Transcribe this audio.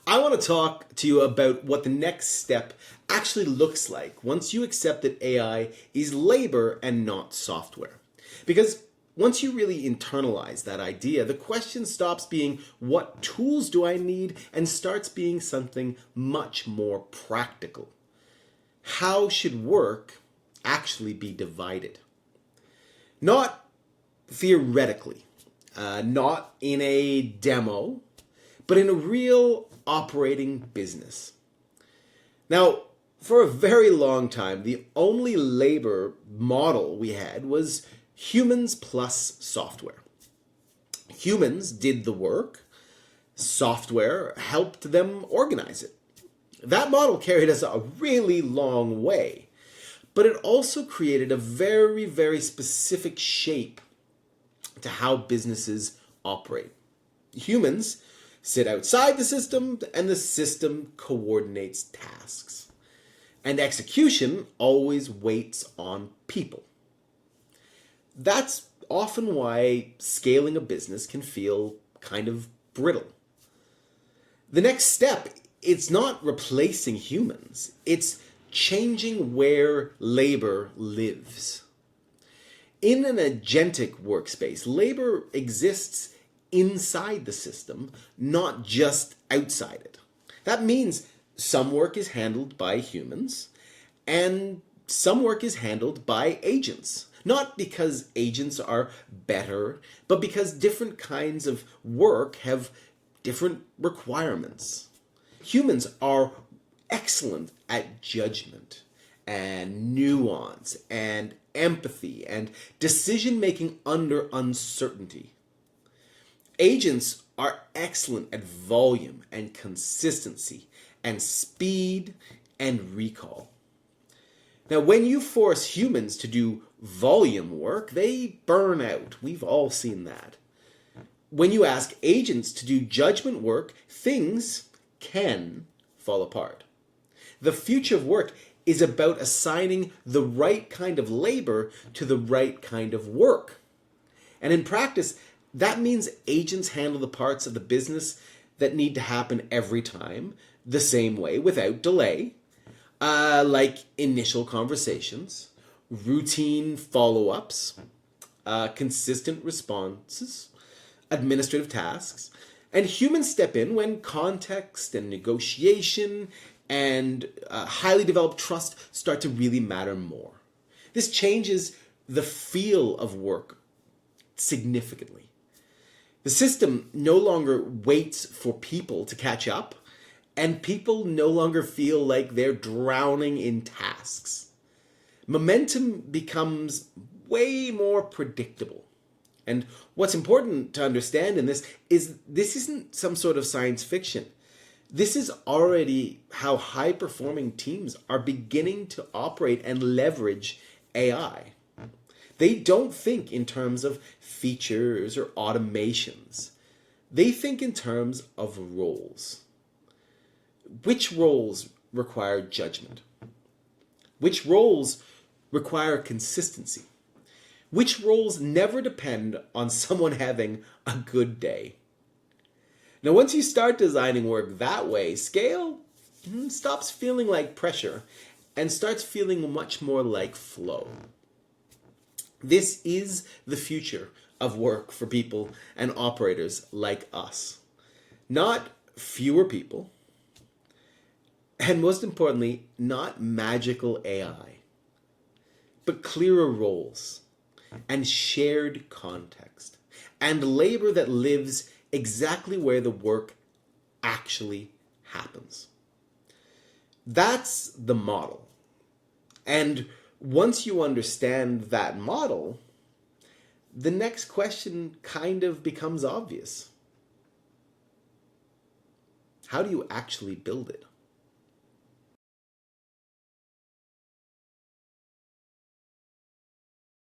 I want to talk to you about what the next step actually looks like once you accept that AI is labor and not software. Because once you really internalize that idea, the question stops being what tools do I need and starts being something much more practical. How should work actually be divided? Not theoretically, not in a demo, but in a real operating business. Now, for a very long time, the only labor model we had was humans plus software. Humans did the work, software helped them organize it. That model carried us a really long way, but it also created a very, very specific shape to how businesses operate. Humans sit outside the system, and the system coordinates tasks. And execution always waits on people. That's often why scaling a business can feel kind of brittle. The next step, it's not replacing humans, it's changing where labor lives. In an agentic workspace, labor exists inside the system, not just outside it. That means some work is handled by humans and some work is handled by agents. Not because agents are better, but because different kinds of work have different requirements. Humans are excellent at judgment and nuance and empathy and decision making under uncertainty. Agents are excellent at volume and consistency and speed and recall. Now, when you force humans to do volume work, they burn out. We've all seen that. When you ask agents to do judgment work, things can fall apart. The future of work is about assigning the right kind of labor to the right kind of work. And in practice, that means agents handle the parts of the business that need to happen every time, the same way, without delay, like initial conversations, routine follow-ups, consistent responses, administrative tasks, and humans step in when context and negotiation and highly developed trust start to really matter more. This changes the feel of work significantly. The system no longer waits for people to catch up, and people no longer feel like they're drowning in tasks. Momentum becomes way more predictable. And what's important to understand in this is this isn't some sort of science fiction. This is already how high-performing teams are beginning to operate and leverage AI. They don't think in terms of features or automations. They think in terms of roles. Which roles require judgment? Which roles require consistency? Which roles never depend on someone having a good day? Now, once you start designing work that way, scale stops feeling like pressure and starts feeling much more like flow. This is the future of work for people and operators like us. Not fewer people, and most importantly, not magical AI, but clearer roles and shared context and labor that lives exactly where the work actually happens. That's the model. And once you understand that model, the next question kind of becomes obvious. How do you actually build it?